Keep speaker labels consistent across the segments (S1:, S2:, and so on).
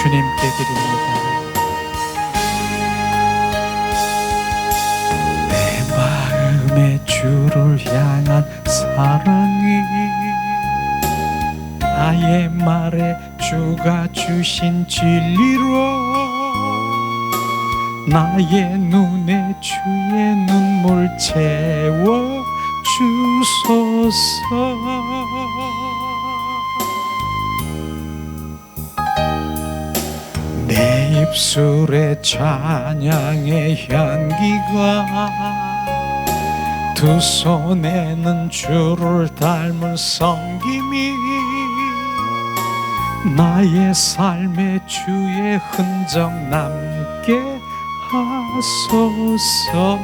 S1: 주님께 드립니다. 내 마음의 주를 향한 사랑이 나의 말에 주가 주신 진리로 나의 눈에 주의 눈물 채워 주소서. 내 입술에 찬양의 향기가 두 손에는 주를 닮은 섬김이 나의 삶에 주의 흔적 남게 하소서.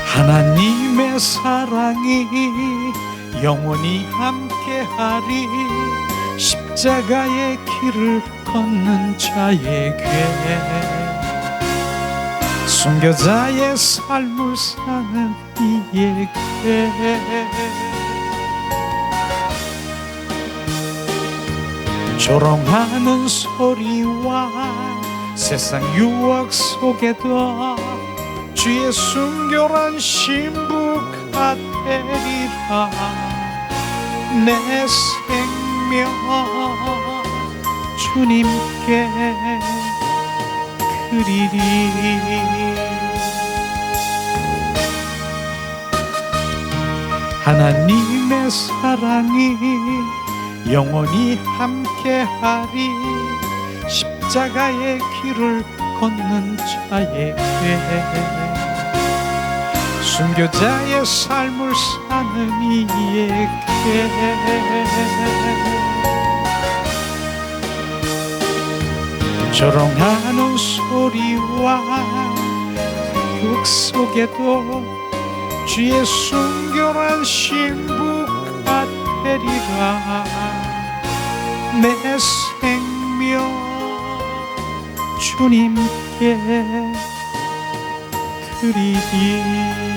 S1: 하나님의 사랑이 영원히 함께하리. 십자가의 길을 걷는 자에게 순교자의 삶을 사는 이에게 조롱하는 소리와 세상 유혹 속에도 주의 순결한 신부 같으리라. 내 생명 주님께 드리리. 하나님의 사랑이 영원히 함께하리. 십자가의 길을 걷는 자에게 순교자의 삶을 사는 이에게 조롱하는 소리와 흑 속에도 주의 순결한 신부 같으리라. 내 생명 주님께 드리리.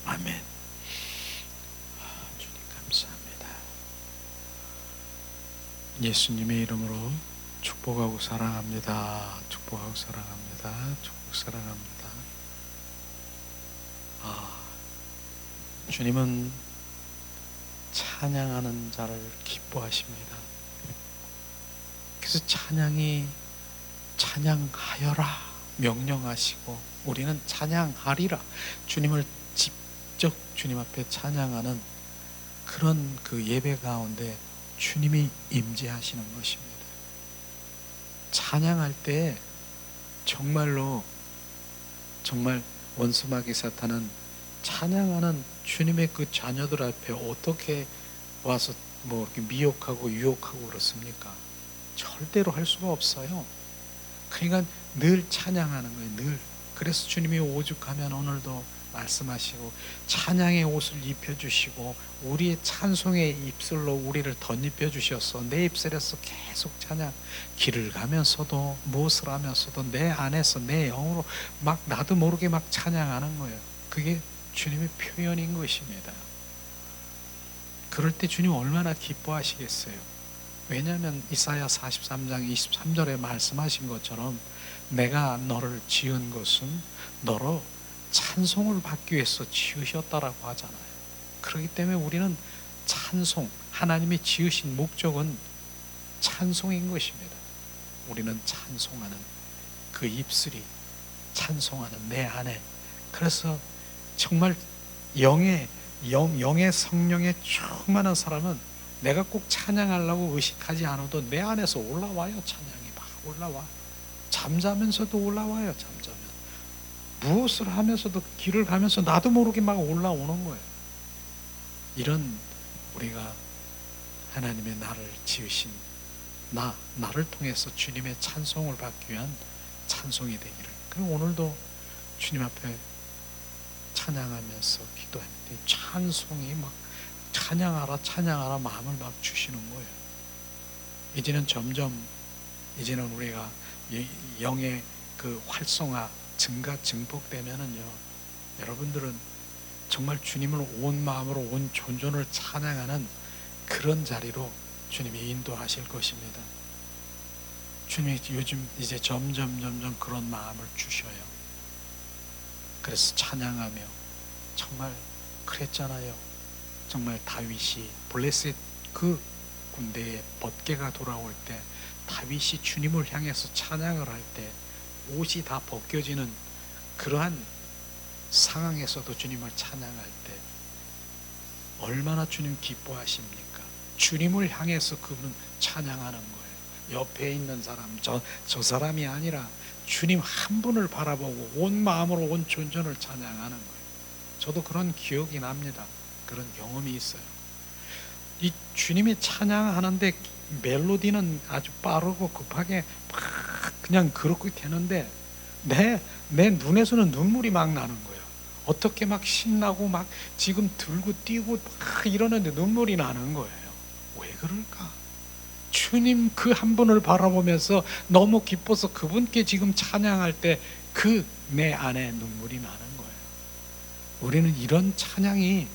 S1: 아멘. 주님 감사합니다. 예수님의 이름으로 축복하고 사랑합니다. 축복하고 사랑합니다. 축복 사랑합니다. 주님은 찬양하는 자를 기뻐하십니다. 그래서 찬양하여라 명령하시고 우리는 찬양하리라. 주님을 직접 주님 앞에 찬양하는 그런 그 예배 가운데 주님이 임재하시는 것입니다. 찬양할 때 정말 원수마귀 사탄은 찬양하는 주님의 그 자녀들 앞에 어떻게 와서 뭐 이렇게 미혹하고 유혹하고 그렇습니까? 절대로 할 수가 없어요. 그러니까 늘 찬양하는 거예요. 늘. 그래서 주님이 오죽하면 오늘도 말씀하시고 찬양의 옷을 입혀주시고 우리의 찬송의 입술로 우리를 덧입혀 주셔서 내 입술에서 계속 찬양, 길을 가면서도 무엇을 하면서도 내 안에서 내 영으로 막 나도 모르게 막 찬양하는 거예요. 그게 주님의 표현인 것입니다. 그럴 때 주님 얼마나 기뻐하시겠어요. 왜냐하면 이사야 43장 23절에 말씀하신 것처럼 내가 너를 지은 것은 너로 찬송을 받기 위해서 지으셨다라고 하잖아요. 그렇기 때문에 우리는 찬송, 하나님이 지으신 목적은 찬송인 것입니다. 우리는 찬송하는 그 입술이 찬송하는 내 안에, 그래서 정말 영의 성령에 충만한 사람은 내가 꼭 찬양하려고 의식하지 않아도 내 안에서 올라와요. 찬양이 막 올라와. 잠자면서도 올라와요. 잠자면 무엇을 하면서도 길을 가면서 나도 모르게 막 올라오는 거예요. 이런 우리가 하나님의 나를 지으신 나를 통해서 주님의 찬송을 받기 위한 찬송이 되기를. 그럼 오늘도 주님 앞에 찬양하면서 기도합니다. 찬송이 막 찬양하라 마음을 막 주시는 거예요. 이제는 점점 이제는 우리가 영의 그 활성화, 증가, 증폭되면은요, 여러분들은 정말 주님을 온 마음으로 온 존존을 찬양하는 그런 자리로 주님이 인도하실 것입니다. 주님이 요즘 이제 점점 그런 마음을 주셔요. 그래서 찬양하며, 정말 그랬잖아요. 정말 다윗이 블레셋 그 군대에 벗개가 돌아올 때 다윗이 주님을 향해서 찬양을 할 때 옷이 다 벗겨지는 그러한 상황에서도 주님을 찬양할 때 얼마나 주님 기뻐하십니까? 주님을 향해서 그분은 찬양하는 거예요. 옆에 있는 사람, 저 사람이 아니라 주님 한 분을 바라보고 온 마음으로 온 존전을 찬양하는 거예요. 저도 그런 기억이 납니다. 그런 경험이 있어요. 이 주님이 찬양하는데 멜로디는 아주 빠르고 급하게 막 그냥 그렇게 되는데 내 눈에서는 눈물이 막 나는 거예요. 어떻게 막 신나고 막 지금 들고 뛰고 막 이러는데 눈물이 나는 거예요. 왜 그럴까? 주님 그 한 분을 바라보면서 너무 기뻐서 그분께 지금 찬양할 때 그 내 안에 눈물이 나는 거예요. 우리는 이런 찬양이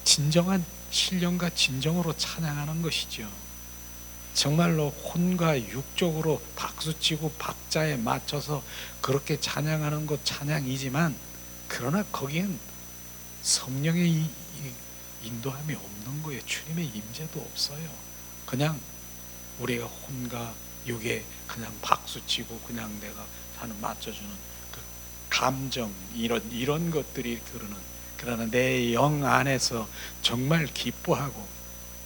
S1: 진정한 신령과 진정으로 찬양하는 것이죠. 정말로 혼과 육적으로 박수치고 박자에 맞춰서 그렇게 찬양하는 것 찬양이지만, 그러나 거기엔 성령의 인도함이 없는 거예요. 주님의 임재도 없어요. 그냥 우리가 혼과 육에 그냥 박수치고 그냥 내가 하는 맞춰주는 그 감정, 이런 것들이 흐르는, 그러나 내 영 안에서 정말 기뻐하고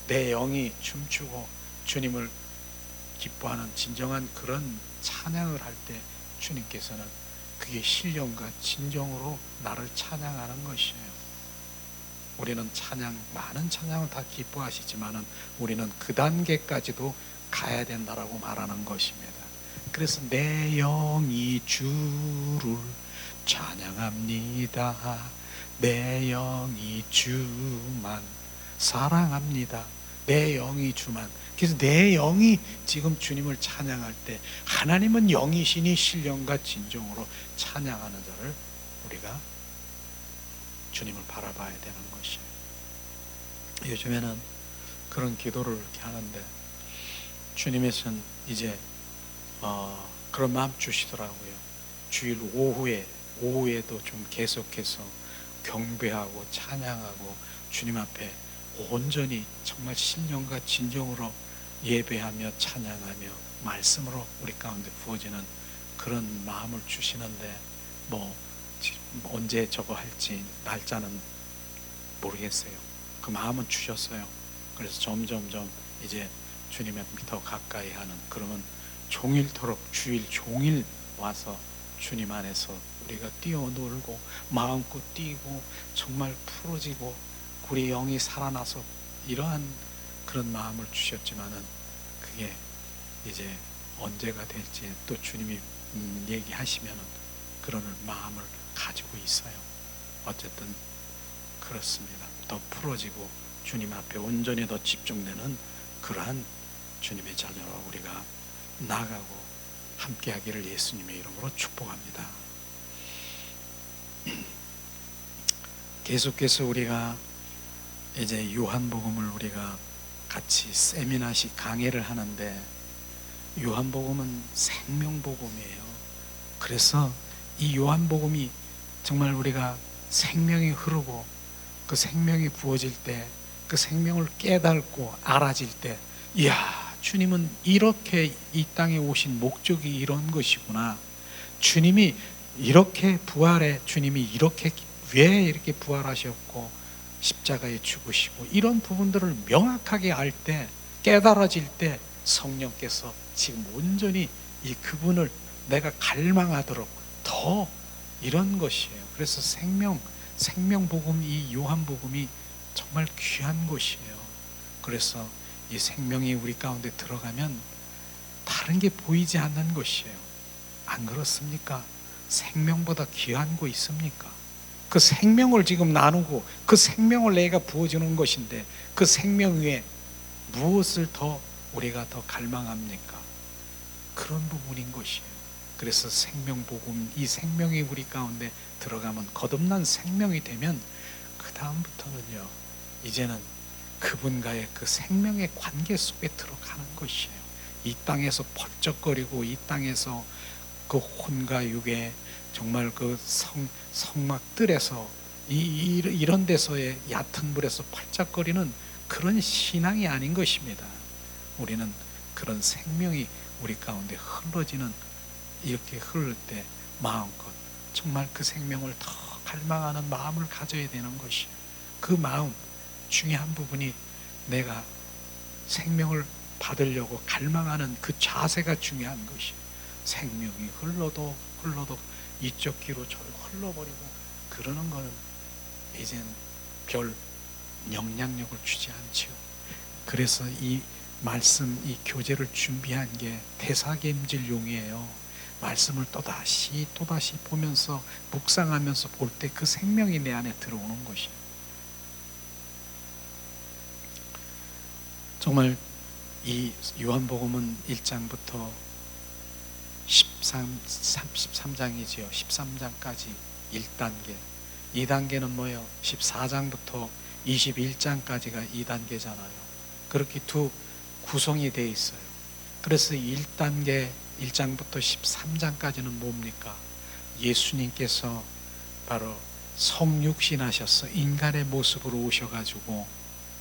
S1: 내 영이 춤추고 주님을 기뻐하는 진정한 그런 찬양을 할 때 주님께서는 그게 신령과 진정으로 나를 찬양하는 것이에요. 우리는 많은 찬양을 다 기뻐하시지만은 우리는 그 단계까지도 가야 된다라고 말하는 것입니다. 그래서 내 영이 주를 찬양합니다. 내 영이 주만 사랑합니다. 내 영이 주만. 그래서 내 영이 지금 주님을 찬양할 때 하나님은 영이시니 신령과 진정으로 찬양하는 자를 우리가 주님을 바라봐야 되는 것이에요. 요즘에는 그런 기도를 이렇게 하는데 주님께서는 이제 그런 마음 주시더라고요. 주일 오후에도 좀 계속해서 경배하고 찬양하고 주님 앞에 온전히 정말 신령과 진정으로 예배하며 찬양하며 말씀으로 우리 가운데 부어지는 그런 마음을 주시는데 언제 저거 할지 날짜는 모르겠어요. 그 마음은 주셨어요. 그래서 점점점 이제 주님 앞에 더 가까이 하는, 그러면 종일토록 주일 종일 와서 주님 안에서 우리가 뛰어놀고 마음껏 뛰고 정말 풀어지고 우리 영이 살아나서 이러한 그런 마음을 주셨지만은 그게 이제 언제가 될지 또 주님이 얘기하시면은 그런 마음을 가지고 있어요. 어쨌든 그렇습니다. 더 풀어지고 주님 앞에 온전히 더 집중되는 그러한 주님의 자녀로 우리가 나아가고 함께하기를 예수님의 이름으로 축복합니다. 계속해서 우리가 이제 요한복음을 우리가 같이 세미나식 강의를 하는데, 요한복음은 생명복음이에요. 그래서 이 요한복음이 정말 우리가 생명이 흐르고 그 생명이 부어질 때, 그 생명을 깨닫고 알아질 때, 이야, 주님은 이렇게 이 땅에 오신 목적이 이런 것이구나. 주님이 이렇게 주님이 이렇게 왜 이렇게 부활하셨고 십자가에 죽으시고 이런 부분들을 명확하게 알 때, 깨달아질 때 성령께서 지금 온전히 이 그분을 내가 갈망하도록 더 이런 것이에요. 그래서 생명복음, 이 요한복음이 정말 귀한 것이에요. 그래서 이 생명이 우리 가운데 들어가면 다른 게 보이지 않는 것이에요. 안 그렇습니까? 생명보다 귀한 거 있습니까? 그 생명을 지금 나누고 그 생명을 내가 부어주는 것인데 그 생명 위에 무엇을 더 우리가 더 갈망합니까? 그런 부분인 것이에요. 그래서 생명복음, 이 생명이 우리 가운데 들어가면, 거듭난 생명이 되면 그 다음부터는요, 이제는 그분과의 그 생명의 관계 속에 들어가는 것이에요. 이 땅에서 펄쩍거리고 이 땅에서 그 혼과 육에 정말 그 성막들에서 이런 데서의 얕은 물에서 펄쩍거리는 그런 신앙이 아닌 것입니다. 우리는 그런 생명이 우리 가운데 흘러지는, 이렇게 흐를 때 마음껏 정말 그 생명을 더 갈망하는 마음을 가져야 되는 것이에요. 그 마음 중요한 부분이 내가 생명을 받으려고 갈망하는 그 자세가 중요한 것이에요. 생명이 흘러도 이쪽 귀로 저로 흘러버리고 그러는 것은 이젠 별 영향력을 주지 않죠. 그래서 이 말씀, 이 교재를 준비한 게 대사김질용이에요. 말씀을 또다시 보면서 묵상하면서 볼 때 그 생명이 내 안에 들어오는 것이에요. 정말 이 요한복음은 1장부터 13장이지요. 13장까지 1단계. 2단계는 뭐예요? 14장부터 21장까지가 2단계잖아요. 그렇게 두 구성이 되어 있어요. 그래서 1단계 1장부터 13장까지는 뭡니까? 예수님께서 바로 성육신하셔서 인간의 모습으로 오셔가지고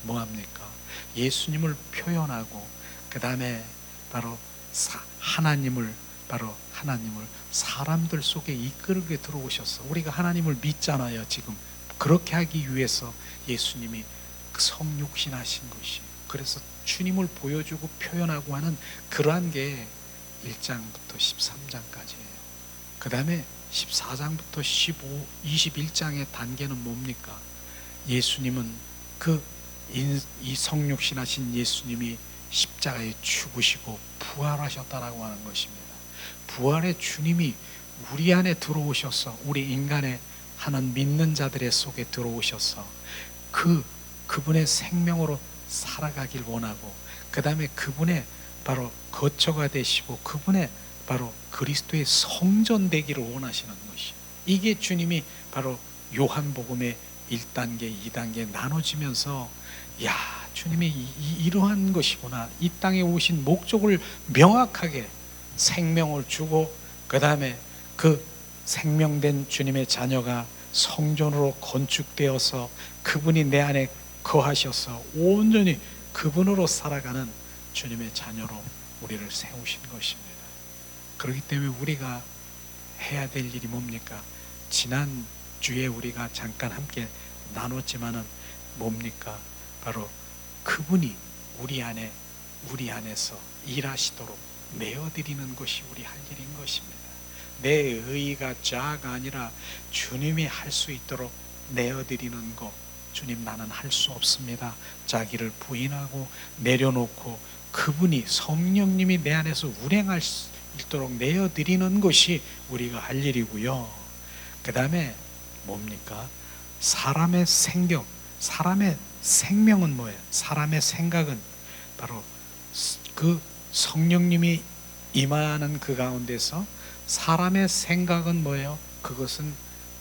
S1: 뭐합니까? 예수님을 표현하고 그 다음에 바로 하나님을 사람들 속에 이끌게 들어오셔서, 우리가 하나님을 믿잖아요. 지금 그렇게 하기 위해서 예수님이 그 성육신하신 것이, 그래서 주님을 보여주고 표현하고 하는 그러한 게 1장부터 13장까지예요. 그 다음에 14장부터 21장의 단계는 뭡니까? 예수님은 이 성육신하신 예수님이 십자가에 죽으시고 부활하셨다라고 하는 것입니다. 부활의 주님이 우리 안에 들어오셔서 우리 인간의 하나님 믿는 자들의 속에 들어오셔서 그분의 생명으로 살아가길 원하고, 그 다음에 그분의 바로 거처가 되시고 그분의 바로 그리스도의 성전 되기를 원하시는 것이, 이게 주님이 바로 요한복음의 1단계, 2단계 나눠지면서, 야, 주님이 이러한 것이구나. 이 땅에 오신 목적을 명확하게 생명을 주고, 그 다음에 그 생명된 주님의 자녀가 성전으로 건축되어서 그분이 내 안에 거하셔서 온전히 그분으로 살아가는 주님의 자녀로 우리를 세우신 것입니다. 그렇기 때문에 우리가 해야 될 일이 뭡니까? 지난 주에 우리가 잠깐 함께 나눴지만은 뭡니까? 바로 그분이 우리 안에서 일하시도록 내어드리는 것이 우리 할 일인 것입니다. 내 의의가 자아가 아니라 주님이 할 수 있도록 내어드리는 것. 주님, 나는 할 수 없습니다. 자기를 부인하고 내려놓고 그분이, 성령님이 내 안에서 운행할 수 있도록 내어드리는 것이 우리가 할 일이고요. 그 다음에 뭡니까? 사람의 생명은 뭐예요? 사람의 생각은 바로 그 성령님이 임하는 그 가운데서 사람의 생각은 뭐예요? 그것은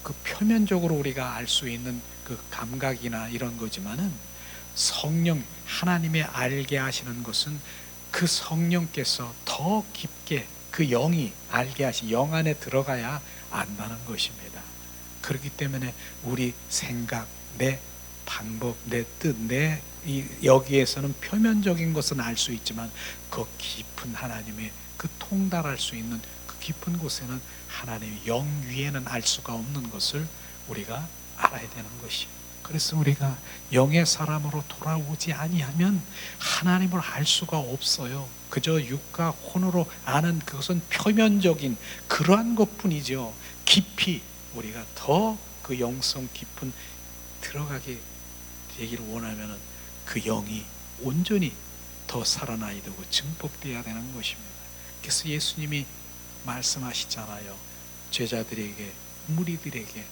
S1: 그 표면적으로 우리가 알 수 있는 그 감각이나 이런 거지만은, 성령, 하나님의 알게 하시는 것은 그 성령께서 더 깊게 그 영이 알게 영 안에 들어가야 안다는 것입니다. 그렇기 때문에 우리 생각, 내 방법, 내 뜻, 여기에서는 표면적인 것은 알 수 있지만 그 깊은 하나님의 그 통달할 수 있는 그 깊은 곳에는 하나님의 영 위에는 알 수가 없는 것을 우리가 알아야 되는 것이에요. 그래서 우리가 영의 사람으로 돌아오지 아니하면 하나님을 알 수가 없어요. 그저 육과 혼으로 아는 그것은 표면적인 그러한 것뿐이죠. 깊이 우리가 더 그 영성 깊은 들어가게 되기를 원하면은 그 영이 온전히 더 살아나야 되고 증폭되어야 되는 것입니다. 그래서 예수님이 말씀하시잖아요. 제자들에게, 무리들에게,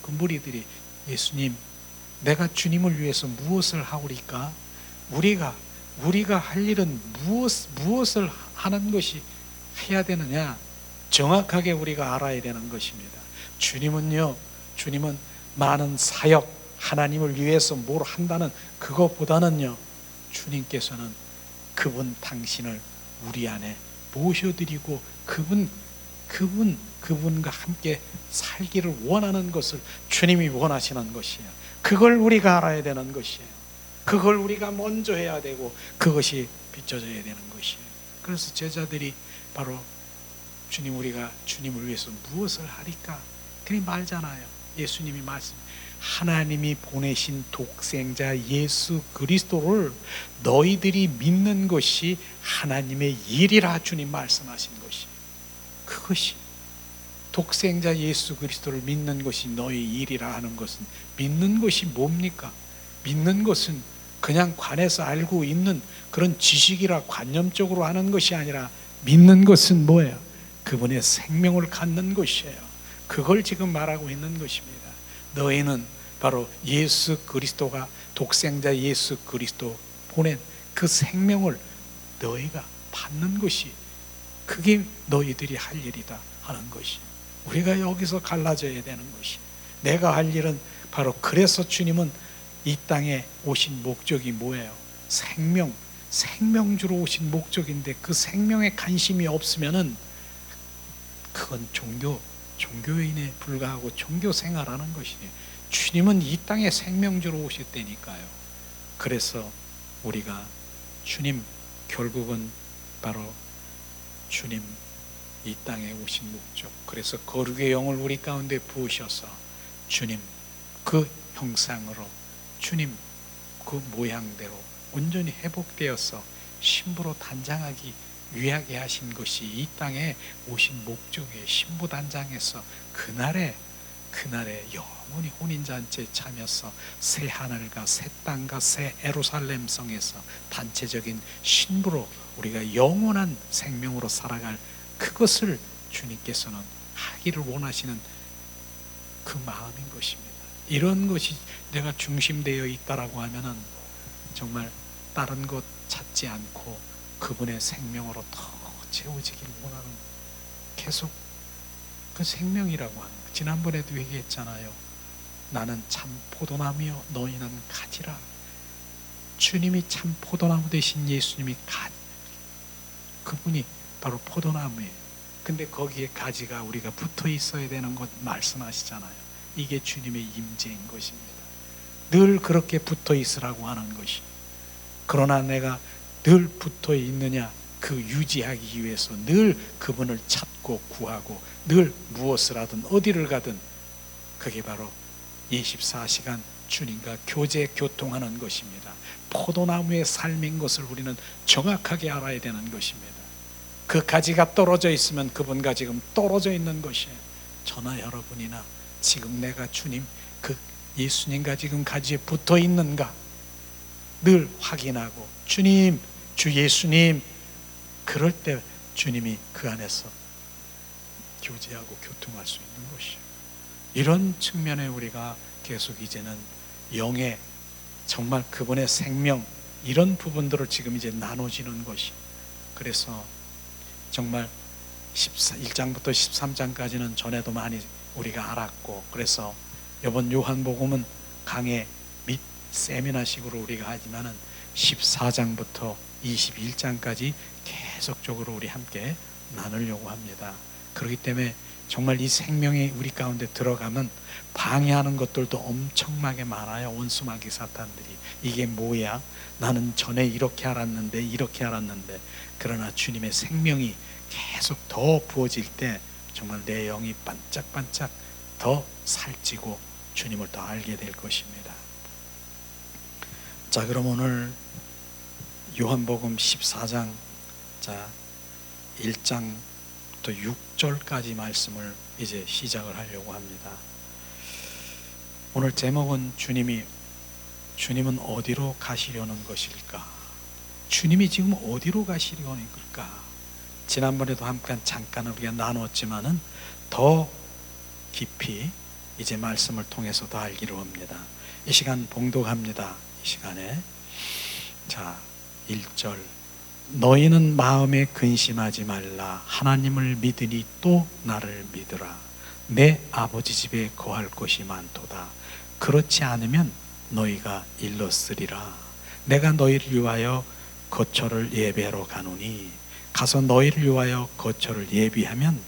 S1: 그 무리들이, 예수님, 내가 주님을 위해서 무엇을 하오리까? 우리가 우리가 할 일은 무엇을 하는 것이 해야 되느냐, 정확하게 우리가 알아야 되는 것입니다. 주님은 많은 사역, 하나님을 위해서 뭘 한다는 그것보다는요, 주님께서는 당신을 우리 안에 모셔드리고 그분과 함께 살기를 원하는 것을 주님이 원하시는 것이에요. 그걸 우리가 알아야 되는 것이에요. 그걸 우리가 먼저 해야 되고 그것이 비춰져야 되는 것이에요. 그래서 제자들이 바로 우리가 주님을 위해서 무엇을 하리까? 그리 말잖아요. 예수님이 하나님이 보내신 독생자 예수 그리스도를 너희들이 믿는 것이 하나님의 일이라 주님 말씀하신 것이, 그것이 독생자 예수 그리스도를 믿는 것이 너희 일이라 하는 것은, 믿는 것이 뭡니까? 믿는 것은 그냥 관에서 알고 있는 그런 지식이라 관념적으로 하는 것이 아니라, 믿는 것은 뭐예요? 그분의 생명을 갖는 것이에요. 그걸 지금 말하고 있는 것입니다. 너희는 바로 예수 그리스도가, 독생자 예수 그리스도 보낸 그 생명을 너희가 받는 것이, 그게 너희들이 할 일이다 하는 것이, 우리가 여기서 갈라져야 되는 것이, 내가 할 일은 바로, 그래서 주님은 이 땅에 오신 목적이 뭐예요? 생명주로 오신 목적인데, 그 생명에 관심이 없으면은 그건 종교인에 불과하고 종교 생활하는 것이에요. 주님은 이 땅에 생명주로 오셨다니까요. 그래서 우리가 결국은 바로 주님 이 땅에 오신 목적, 그래서 거룩의 영을 우리 가운데 부으셔서 주님 그 형상으로, 주님 그 모양대로 온전히 회복되어서 신부로 단장하기 위하게 하신 것이 이 땅에 오신 목적의 신부단장에서 그날에 영원히 혼인잔치에 참여해서 새 하늘과 새 땅과 새 예루살렘 성에서 단체적인 신부로 우리가 영원한 생명으로 살아갈, 그것을 주님께서는 하기를 원하시는 그 마음인 것입니다. 이런 것이 내가 중심되어 있다라고 하면은 정말 다른 것 찾지 않고 그분의 생명으로 더 채워지길 원하는, 계속 그 생명이라고 하는 것. 지난번에도 얘기했잖아요. 나는 참 포도나무여 너희는 가지라. 주님이 참 포도나무 되신 예수님이 그분이 바로 포도나무예요. 근데 거기에 가지가 우리가 붙어 있어야 되는 것 말씀하시잖아요. 이게 주님의 임재인 것입니다. 늘 그렇게 붙어 있으라고 하는 것이. 그러나 내가 늘 붙어 있느냐, 그 유지하기 위해서 늘 그분을 찾고 구하고, 늘 무엇을 하든 어디를 가든 그게 바로 24시간 주님과 교통하는 것입니다. 포도나무의 삶인 것을 우리는 정확하게 알아야 되는 것입니다. 그 가지가 떨어져 있으면 그분과 지금 떨어져 있는 것이에요. 저나 여러분이나 지금 내가 주님, 그 예수님과 지금 가지에 붙어 있는가 늘 확인하고, 주님, 주 예수님, 그럴 때 주님이 그 안에서 교제하고 교통할 수 있는 것이에요. 이런 측면에 우리가 계속 이제는 영의 정말 그분의 생명, 이런 부분들을 지금 이제 나눠지는 것이. 그래서 정말 1장부터 13장까지는 전에도 많이 우리가 알았고, 그래서 이번 요한복음은 강해 및 세미나식으로 우리가 하지만은 14장부터 21장까지 계속적으로 우리 함께 나누려고 합니다. 그렇기 때문에 정말 이 생명이 우리 가운데 들어가면 방해하는 것들도 엄청나게 많아요. 원수마귀 사탄들이. 이게 뭐야? 나는 전에 이렇게 알았는데 그러나 주님의 생명이 계속 더 부어질 때 정말 내 영이 반짝반짝 더 살찌고 주님을 더 알게 될 것입니다. 자, 그럼 오늘 요한복음 14장 1장부터 6절까지 말씀을 이제 시작을 하려고 합니다. 오늘 제목은 주님은 어디로 가시려는 것일까? 주님이 지금 어디로 가시려는 걸까? 지난번에도 잠깐 우리가 나눴지만은 더 깊이 이제 말씀을 통해서 더 알기로 합니다. 이 시간 봉독합니다. 이 시간에 1절 너희는 마음에 근심하지 말라. 하나님을 믿으니 또 나를 믿으라. 내 아버지 집에 거할 곳이 많도다. 그렇지 않으면 너희가 일렀으리라. 내가 너희를 위하여 거처를 예비하러 가노니 가서 너희를 위하여 거처를 예비하면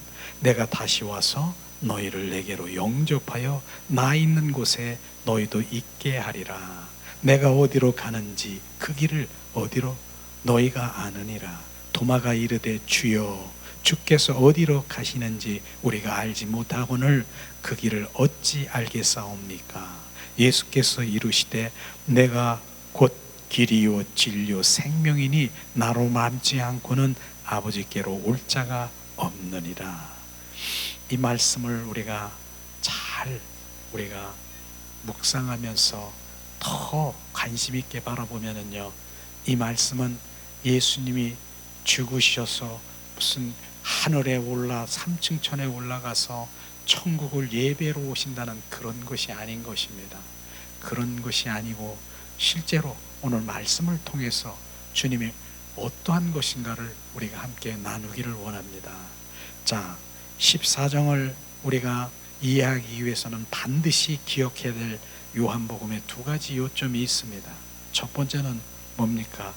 S1: 내가 다시 와서 너희를 내게로 영접하여 나 있는 곳에 너희도 있게 하리라. 내가 어디로 가는지 그 길을 어디로 너희가 아느니라. 도마가 이르되 주여 주께서 어디로 가시는지 우리가 알지 못하거늘 그 길을 어찌 알겠사옵니까? 예수께서 이르시되 내가 곧 길이요 진리요 생명이니 나로 맘지 않고는 아버지께로 올 자가 없느니라. 이 말씀을 우리가 잘 묵상하면서 더 관심 있게 바라보면은요, 이 말씀은 예수님이 죽으셔서 무슨 하늘에 올라 3층 천에 올라가서 천국을 예배로 오신다는 그런 것이 아닌 것입니다. 그런 것이 아니고 실제로 오늘 말씀을 통해서 주님이 어떠한 것인가를 우리가 함께 나누기를 원합니다. 자, 14장을 우리가 이해하기 위해서는 반드시 기억해야 될 요한복음에 두 가지 요점이 있습니다. 첫 번째는 뭡니까?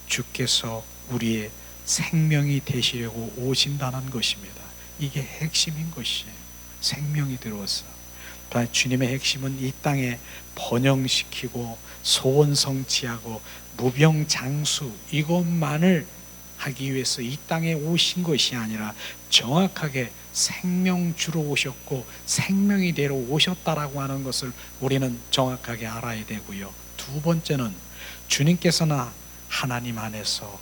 S1: 주께서 우리의 생명이 되시려고 오신다는 것입니다. 이게 핵심인 것이에요. 생명이 들어왔어. 주님의 핵심은 이 땅에 번영시키고 소원 성취하고 무병장수 이것만을 하기 위해서 이 땅에 오신 것이 아니라 정확하게 생명 주러 오셨고 생명이 되러 오셨다라고 하는 것을 우리는 정확하게 알아야 되고요. 두 번째는 주님께서는 하나님 안에서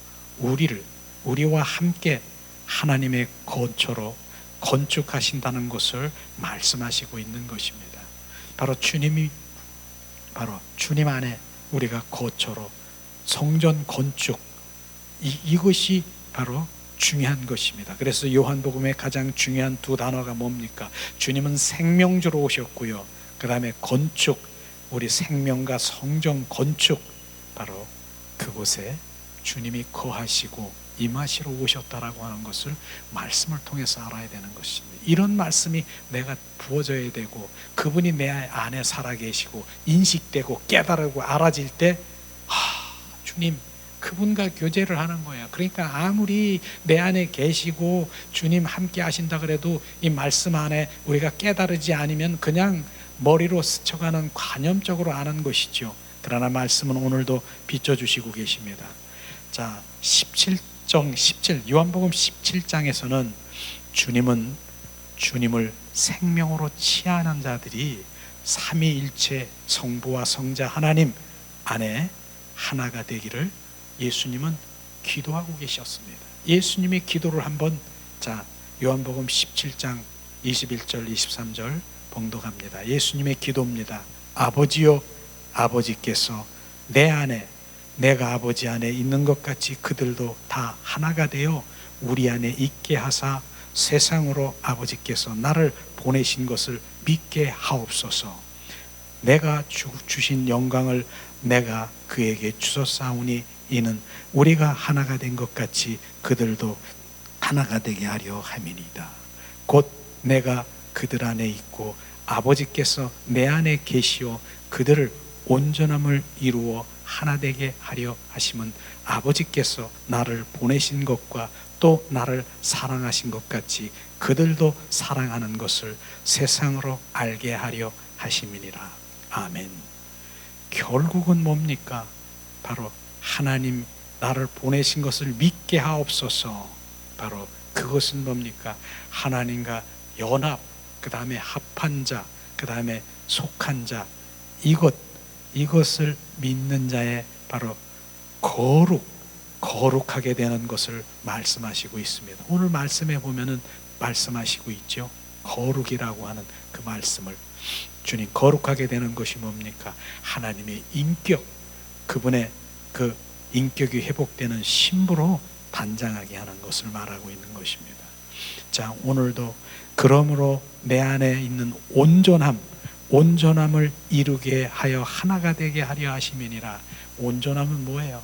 S1: 우리와 함께 하나님의 거처로 건축하신다는 것을 말씀하시고 있는 것입니다. 바로 주님 안에 우리가 거처로 성전 건축, 이것이 바로 중요한 것입니다. 그래서 요한복음의 가장 중요한 두 단어가 뭡니까? 주님은 생명주로 오셨고요, 그 다음에 건축, 우리 생명과 성전 건축, 바로 그곳에 주님이 거하시고 임하시러 오셨다라고 하는 것을 말씀을 통해서 알아야 되는 것입니다. 이런 말씀이 내가 부어져야 되고 그분이 내 안에 살아계시고 인식되고 깨달고 알아질 때 주님 그분과 교제를 하는 거야. 그러니까 아무리 내 안에 계시고 주님 함께 하신다 그래도 이 말씀 안에 우리가 깨달지 않으면 그냥 머리로 스쳐가는 관념적으로 아는 것이죠. 그러나 말씀은 오늘도 비춰주시고 계십니다. 자, 17 요한복음 17장에서는 주님을 생명으로 취하는 자들이 삼위일체 성부와 성자 하나님 안에 하나가 되기를 예수님은 기도하고 계셨습니다. 예수님의 기도를 한번 요한복음 17장 21절 23절 봉독합니다. 예수님의 기도입니다. 아버지여, 아버지께서 내 안에 내가 아버지 안에 있는 것 같이 그들도 다 하나가 되어 우리 안에 있게 하사 세상으로 아버지께서 나를 보내신 것을 믿게 하옵소서. 내가 주신 영광을 내가 그에게 주셨사오니 이는 우리가 하나가 된 것 같이 그들도 하나가 되게 하려 함이니이다. 곧 내가 그들 안에 있고 아버지께서 내 안에 계시어 그들을 온전함을 이루어 하나 되게 하려 하심은 아버지께서 나를 보내신 것과 또 나를 사랑하신 것 같이 그들도 사랑하는 것을 세상으로 알게 하려 하심이니라. 아멘. 결국은 뭡니까? 바로 하나님 나를 보내신 것을 믿게 하옵소서. 바로 그것은 뭡니까? 하나님과 연합, 그 다음에 합한 자, 그 다음에 속한 자, 이것을 믿는 자의 바로 거룩하게 되는 것을 말씀하시고 있습니다. 오늘 말씀에 보면은 말씀하시고 있죠. 거룩이라고 하는 그 말씀을 주님, 거룩하게 되는 것이 뭡니까? 하나님의 인격, 그분의 그 인격이 회복되는 신부로 단장하게 하는 것을 말하고 있는 것입니다. 자, 오늘도 그러므로 내 안에 있는 온전함을 이루게 하여 하나가 되게 하려 하심이니라. 온전함은 뭐예요?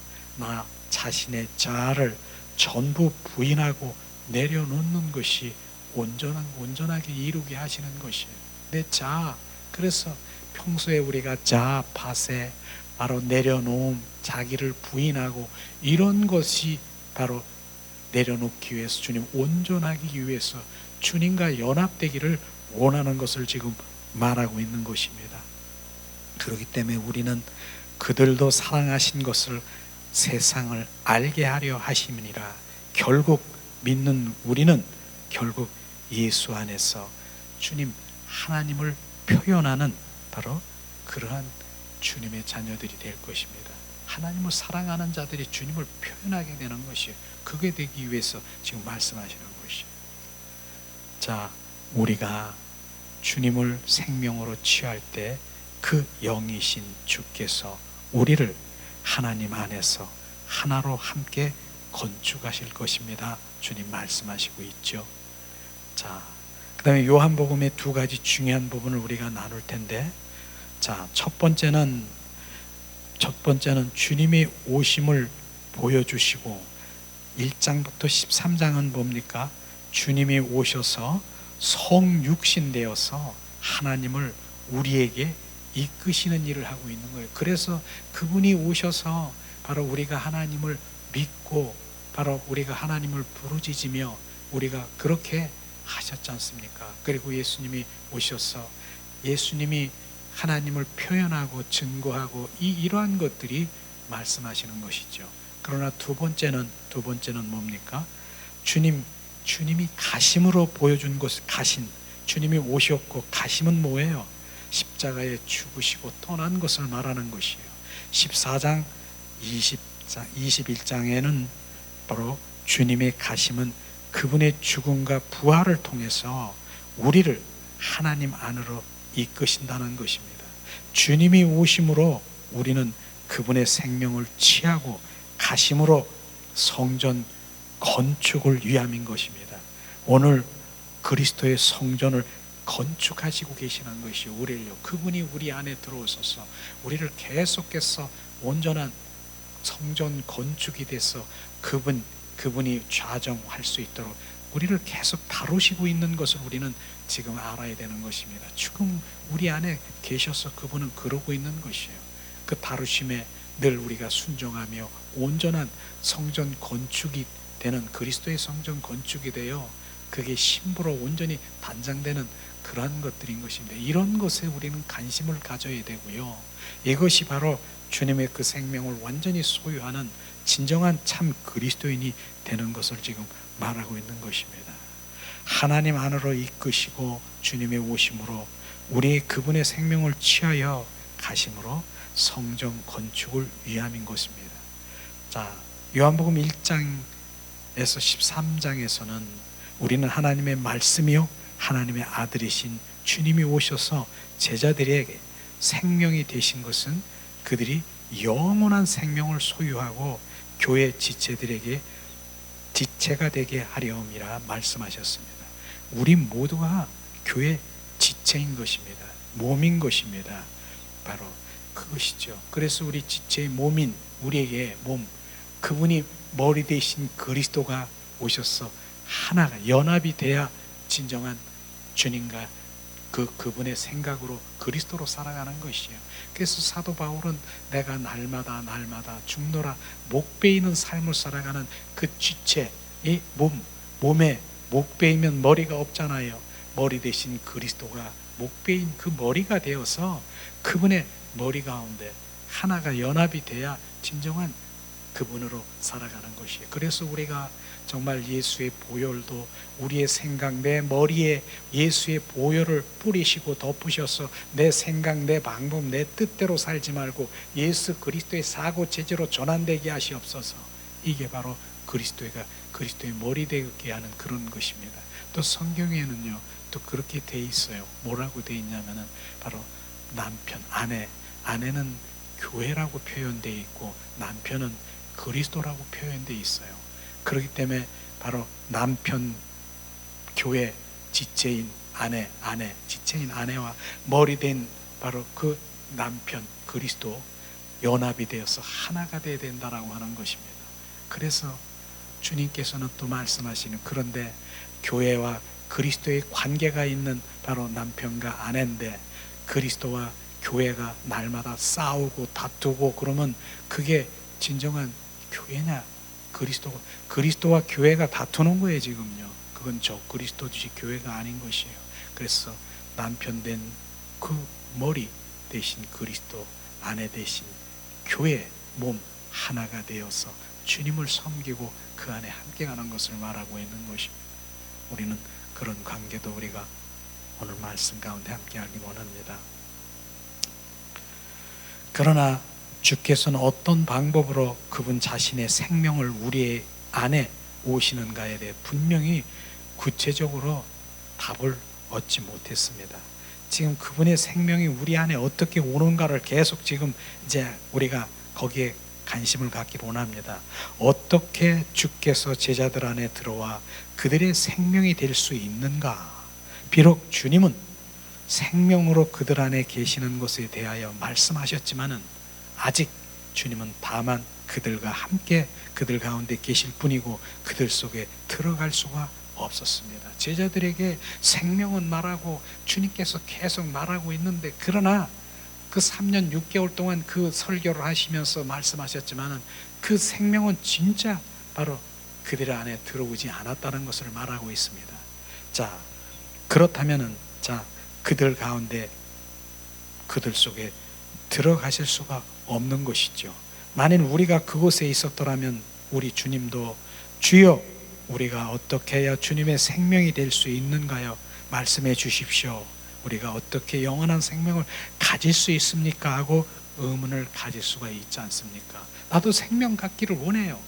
S1: 자신의 자아를 전부 부인하고 내려놓는 것이 온전하게 이루게 하시는 것이에요. 내 자아. 그래서 평소에 우리가 자아 파쇄, 바로 내려놓음, 자기를 부인하고 이런 것이 바로 내려놓기 위해서, 주님 온전하기 위해서 주님과 연합되기를 원하는 것을 지금 말하고 있는 것입니다. 그렇기 때문에 우리는 그들도 사랑하신 것을 세상을 알게 하려 하심이니라. 결국 믿는 우리는 결국 예수 안에서 주님 하나님을 표현하는 바로 그러한 주님의 자녀들이 될 것입니다. 하나님을 사랑하는 자들이 주님을 표현하게 되는 것이에요. 그게 되기 위해서 지금 말씀하시는 것이에요. 자, 우리가 주님을 생명으로 취할 때 그 영이신 주께서 우리를 하나님 안에서 하나로 함께 건축하실 것입니다. 주님 말씀하시고 있죠. 자, 그 다음에 요한복음의 두 가지 중요한 부분을 우리가 나눌 텐데, 자, 첫 번째는 주님의 오심을 보여주시고 1장부터 13장은 뭡니까? 주님이 오셔서 성육신 되어서 하나님을 우리에게 이끄시는 일을 하고 있는 거예요. 그래서 그분이 오셔서 바로 우리가 하나님을 믿고 바로 우리가 하나님을 부르짖으며 우리가 그렇게 하셨지 않습니까? 그리고 예수님이 오셔서 예수님이 하나님을 표현하고 증거하고 이러한 것들이 말씀하시는 것이죠. 그러나 두 번째는 뭡니까? 주님이 가심으로 보여준 것을, 주님이 오셨고 가심은 뭐예요? 십자가에 죽으시고 떠난 것을 말하는 것이에요. 14장 21장에는 바로 주님의 가심은 그분의 죽음과 부활을 통해서 우리를 하나님 안으로 이끄신다는 것입니다. 주님이 오심으로 우리는 그분의 생명을 취하고 가심으로 성전 건축을 위함인 것입니다. 오늘 그리스도의 성전을 건축하시고 계시는 것이 우리를요. 그분이 우리 안에 들어오셔서 우리를 계속해서 온전한 성전 건축이 돼서 그분이 좌정할 수 있도록 우리를 계속 다루시고 있는 것을 우리는 지금 알아야 되는 것입니다. 지금 우리 안에 계셔서 그분은 그러고 있는 것이에요. 그 다루심에 늘 우리가 순종하며 온전한 성전 건축이 되는 그리스도의 성전 건축이 되어 그게 신부로 온전히 단장되는 그러한 것들인 것입니다. 이런 것에 우리는 관심을 가져야 되고요. 이것이 바로 주님의 그 생명을 완전히 소유하는 진정한 참 그리스도인이 되는 것을 지금 말하고 있는 것입니다. 하나님 안으로 이끄시고 주님의 오심으로 우리의 그분의 생명을 취하여 가심으로 성전 건축을 위함인 것입니다. 자, 요한복음 1장에서 13장에서는 우리는 하나님의 말씀이요 하나님의 아들이신 주님이 오셔서 제자들에게 생명이 되신 것은 그들이 영원한 생명을 소유하고 교회 지체들에게 지체가 되게 하려함이라 말씀하셨습니다. 우리 모두가 교회 지체인 것입니다. 몸인 것입니다. 바로 그것이죠. 그래서 우리 지체의 몸인 우리에게 그분이 머리 되신 그리스도가 오셔서 하나가 연합이 돼야 진정한 주님과 그분의 생각으로 그리스도로 살아가는 것이에요. 그래서 사도 바울은 내가 날마다 죽노라 목 베이는 삶을 살아가는 그 지체, 이 몸에 목 베이면 머리가 없잖아요. 머리 대신 그리스도가 목 베인 그 머리가 되어서 그분의 머리 가운데 하나가 연합이 돼야 진정한 그분으로 살아가는 것이에요. 그래서 우리가 정말 예수의 보혈도 우리의 생각, 내 머리에 예수의 보혈을 뿌리시고 덮으셔서 내 생각, 내 방법, 내 뜻대로 살지 말고 예수 그리스도의 사고 체제로 전환되게 하시옵소서. 이게 바로 그리스도의 머리 되게 하는 그런 것입니다. 또 성경에는요 또 그렇게 돼 있어요. 뭐라고 돼 있냐면은 바로 남편, 아내는 교회라고 표현되어 있고 남편은 그리스도라고 표현되어 있어요. 그렇기 때문에 바로 남편 교회 지체인 아내 지체인 아내와 머리된 바로 그 남편 그리스도 연합이 되어서 하나가 되어야 된다라고 하는 것입니다. 그래서 주님께서는 또 말씀하시는, 그런데 교회와 그리스도의 관계가 있는 바로 남편과 아내인데 그리스도와 교회가 날마다 싸우고 다투고 그러면 그게 진정한 교회냐? 그리스도와 교회가 다투는 거예요 지금요. 그건 저 그리스도지 교회가 아닌 것이에요. 그래서 남편 된 그 머리 대신 그리스도, 아내 대신 교회 몸 하나가 되어서 주님을 섬기고 그 안에 함께 가는 것을 말하고 있는 것입니다. 우리는 그런 관계도 우리가 오늘 말씀 가운데 함께 하기 원합니다. 그러나 주께서는 어떤 방법으로 그분 자신의 생명을 우리 안에 오시는가에 대해 분명히 구체적으로 답을 얻지 못했습니다. 지금 그분의 생명이 우리 안에 어떻게 오는가를 계속 지금 이제 우리가 거기에 관심을 갖기 원합니다. 어떻게 주께서 제자들 안에 들어와 그들의 생명이 될 수 있는가? 비록 주님은 생명으로 그들 안에 계시는 것에 대하여 말씀하셨지만은 아직 주님은 다만 그들과 함께 그들 가운데 계실 뿐이고 그들 속에 들어갈 수가 없었습니다. 제자들에게 생명은 말하고 주님께서 계속 말하고 있는데, 그러나 그 3년 6개월 동안 그 설교를 하시면서 말씀하셨지만은 그 생명은 진짜 바로 그들 안에 들어오지 않았다는 것을 말하고 있습니다. 자, 그렇다면은 그들 가운데 그들 속에 들어가실 수가 없는 것이죠. 만일 우리가 그곳에 있었더라면 우리 주님도 주여 우리가 어떻게 해야 주님의 생명이 될 수 있는가요? 말씀해 주십시오. 우리가 어떻게 영원한 생명을 가질 수 있습니까? 하고 의문을 가질 수가 있지 않습니까? 나도 생명 갖기를 원해요.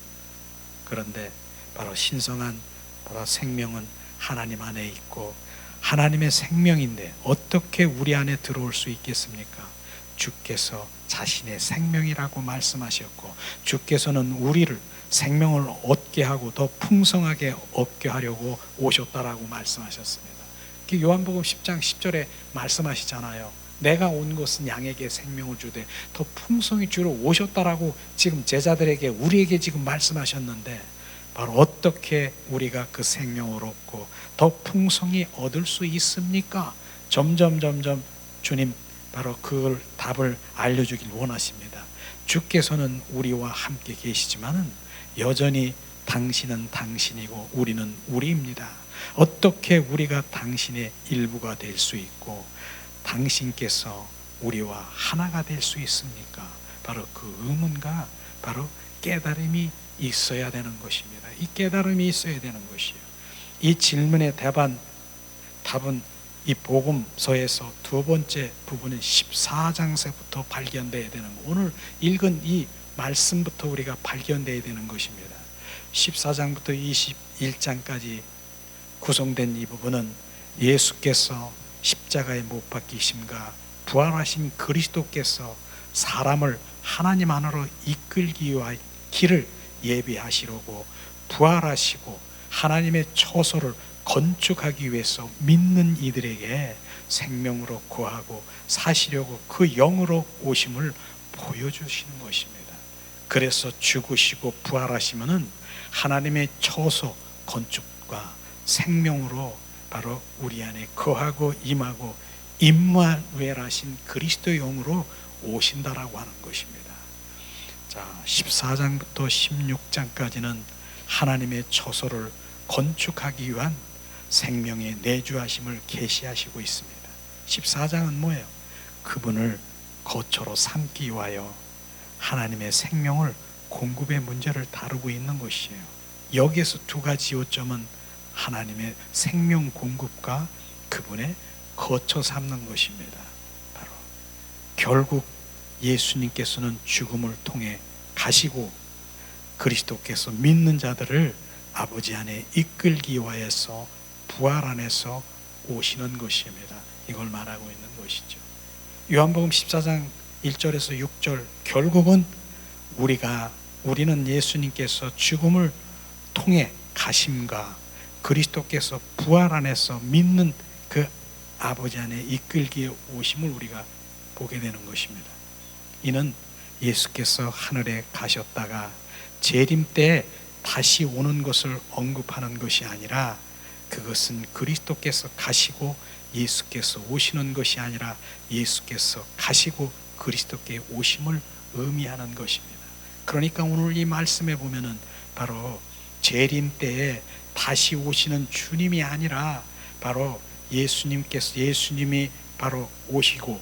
S1: 그런데 바로 신성한 바로 생명은 하나님 안에 있고 하나님의 생명인데 어떻게 우리 안에 들어올 수 있겠습니까? 주께서 자신의 생명이라고 말씀하셨고 주께서는 우리를 생명을 얻게 하고 더 풍성하게 얻게 하려고 오셨다라고 말씀하셨습니다. 요한복음 10장 10절에 말씀하시잖아요. 내가 온 것은 양에게 생명을 주되 더 풍성히 주러 오셨다라고 지금 제자들에게 우리에게 지금 말씀하셨는데, 바로 어떻게 우리가 그 생명을 얻고 더 풍성히 얻을 수 있습니까? 점점 주님 바로 그 답을 알려주길 원하십니다. 주께서는 우리와 함께 계시지만은 여전히 당신은 당신이고 우리는 우리입니다. 어떻게 우리가 당신의 일부가 될 수 있고 당신께서 우리와 하나가 될 수 있습니까? 바로 그 의문과 바로 깨달음이 있어야 되는 것입니다. 이 깨달음이 있어야 되는 것이에요. 이 질문의 답은 이 복음서에서 두 번째 부분인 14장서부터 발견되어야 되는 거. 오늘 읽은 이 말씀부터 우리가 발견되어야 되는 것입니다. 14장부터 21장까지 구성된 이 부분은 예수께서 십자가에 못 박히심과 부활하신 그리스도께서 사람을 하나님 안으로 이끌기 위한 길을 예비하시려고 부활하시고 하나님의 처소를 건축하기 위해서 믿는 이들에게 생명으로 거하고 사시려고 그 영으로 오심을 보여주시는 것입니다. 그래서 죽으시고 부활하시면은 하나님의 처소 건축과 생명으로 바로 우리 안에 거하고 임하고 임마누엘하신 그리스도의 영으로 오신다라고 하는 것입니다. 자, 14장부터 16장까지는 하나님의 처소를 건축하기 위한 생명의 내주하심을 계시하시고 있습니다. 14장은 뭐예요? 그분을 거처로 삼기 위하여 하나님의 생명을 공급의 문제를 다루고 있는 것이에요. 여기에서 두 가지 요점은 하나님의 생명 공급과 그분의 거처 삼는 것입니다. 바로 결국 예수님께서는 죽음을 통해 가시고 그리스도께서 믿는 자들을 아버지 안에 이끌기 위하여서 부활 안에서 오시는 것입니다. 이걸 말하고 있는 것이죠. 요한복음 14장 1절에서 6절, 결국은 우리는 예수님께서 죽음을 통해 가심과 그리스도께서 부활 안에서 믿는 그 아버지 안에 이끌기에 오심을 우리가 보게 되는 것입니다. 이는 예수께서 하늘에 가셨다가 재림 때 다시 오는 것을 언급하는 것이 아니라 그것은 그리스도께서 가시고 예수께서 오시는 것이 아니라 예수께서 가시고 그리스도께 오심을 의미하는 것입니다. 그러니까 오늘 이 말씀에 보면은 바로 재림 때에 다시 오시는 주님이 아니라 바로 예수님이 바로 오시고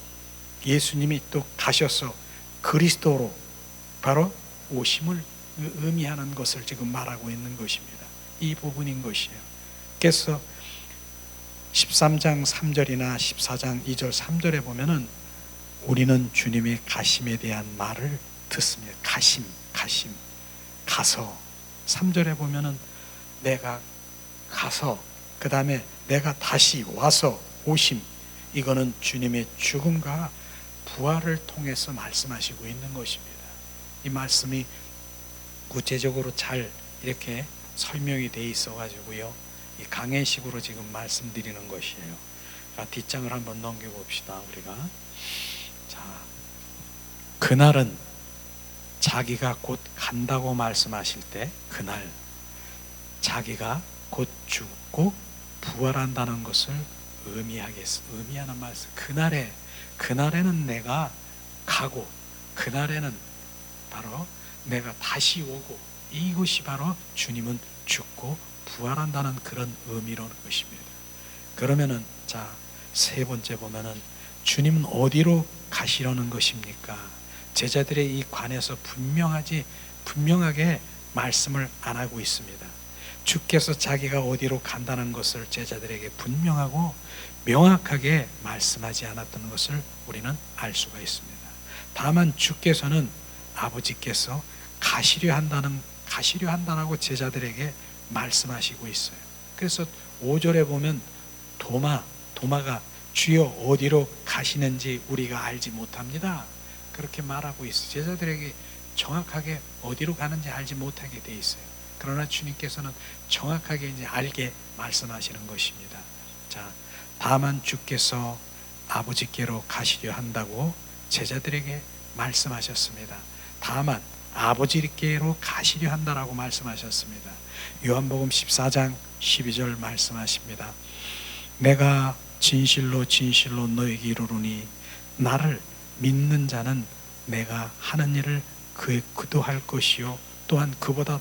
S1: 예수님이 또 가셔서 그리스도로 바로 오심을 의미하는 것을 지금 말하고 있는 것입니다. 이 부분인 것이에요. 그래서 13장 3절이나 14장 2절 3절에 보면은 우리는 주님의 가심에 대한 말을 듣습니다. 가심. 가서 3절에 보면은 내가 가서 그 다음에 내가 다시 와서 오심. 이거는 주님의 죽음과 부활을 통해서 말씀하시고 있는 것입니다. 이 말씀이 구체적으로 잘 이렇게 설명이 돼 있어 가지고요, 이 강해식으로 지금 말씀드리는 것이에요. 뒷장을 한번 넘겨봅시다. 우리가 자, 그날은 자기가 곧 간다고 말씀하실 때, 그날 자기가 곧 죽고 부활한다는 것을 의미하는 말씀. 그날에는 내가 가고 그날에는 바로 내가 다시 오고, 이것이 바로 주님은 죽고 부활한다는 그런 의미로는 것입니다. 그러면은 자, 세 번째 보면은 주님은 어디로 가시려는 것입니까? 제자들의 이 관에서 분명하게 말씀을 안 하고 있습니다. 주께서 자기가 어디로 간다는 것을 제자들에게 분명하고 명확하게 말씀하지 않았던 것을 우리는 알 수가 있습니다. 다만 주께서는 아버지께서 가시려 한다고 제자들에게 말씀하시고 있어요. 그래서 5절에 보면 도마가 주여 어디로 가시는지 우리가 알지 못합니다, 그렇게 말하고 있어요. 제자들에게 정확하게 어디로 가는지 알지 못하게 돼 있어요. 그러나 주님께서는 정확하게 이제 알게 말씀하시는 것입니다. 자, 다만 주께서 아버지께로 가시려 한다고 제자들에게 말씀하셨습니다. 다만 아버지께로 가시려 한다라고 말씀하셨습니다. 요한복음 14장 12절 말씀하십니다. 내가 진실로 너에게 이르노니 나를 믿는 자는 내가 하는 일을 그도 할 것이요 또한 그보다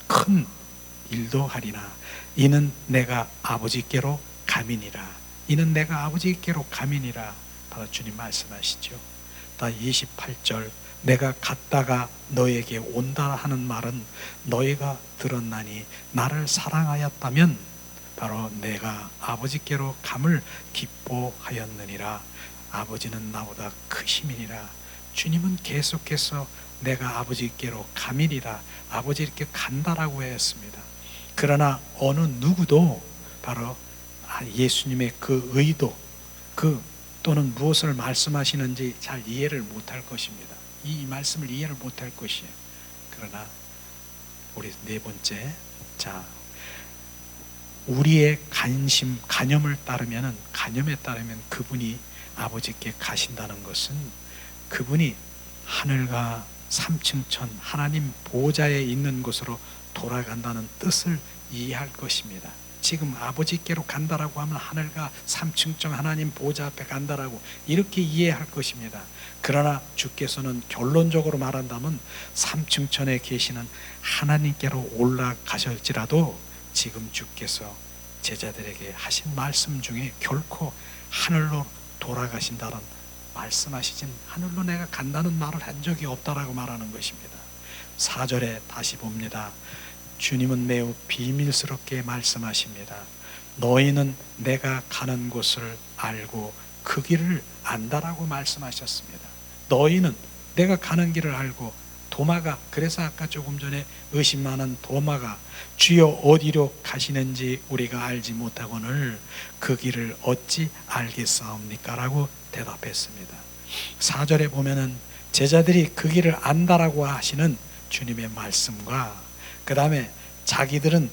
S1: 큰 일도 하리라. 이는 내가 아버지께로 감이니라. 바로 주님 말씀하시죠. 다 28절 내가 갔다가 너에게 온다 하는 말은 너희가 들었나니 나를 사랑하였다면 바로 내가 아버지께로 감을 기뻐하였느니라. 아버지는 나보다 크심이니라. 주님은 계속해서 내가 아버지께로 감이니라, 아버지께 간다라고 했습니다. 그러나 어느 누구도 바로 예수님의 그 의도, 또는 무엇을 말씀하시는지 잘 이해를 못할 것입니다. 이 말씀을 이해를 못할 것이에요. 그러나 우리 네 번째, 자, 우리의 간염에 따르면 그분이 아버지께 가신다는 것은 그분이 하늘과 삼층천 하나님 보좌에 있는 곳으로 돌아간다는 뜻을 이해할 것입니다. 지금 아버지께로 간다라고 하면 하늘과 삼층천 하나님 보좌 앞에 간다라고 이렇게 이해할 것입니다. 그러나 주께서는 결론적으로 말한다면 삼층천에 계시는 하나님께로 올라가실지라도 지금 주께서 제자들에게 하신 말씀 중에 결코 하늘로 돌아가신다는 말씀하시진, 하늘로 내가 간다는 말을 한 적이 없다라고 말하는 것입니다. 4절에 다시 봅니다. 주님은 매우 비밀스럽게 말씀하십니다. 너희는 내가 가는 곳을 알고 그 길을 안다라고 말씀하셨습니다. 너희는 내가 가는 길을 알고, 도마가, 그래서 아까 조금 전에 의심하는 도마가 주여 어디로 가시는지 우리가 알지 못하거늘 그 길을 어찌 알겠사옵니까? 라고 대답했습니다. 4절에 보면은 제자들이 그 길을 안다라고 하시는 주님의 말씀과 그 다음에 자기들은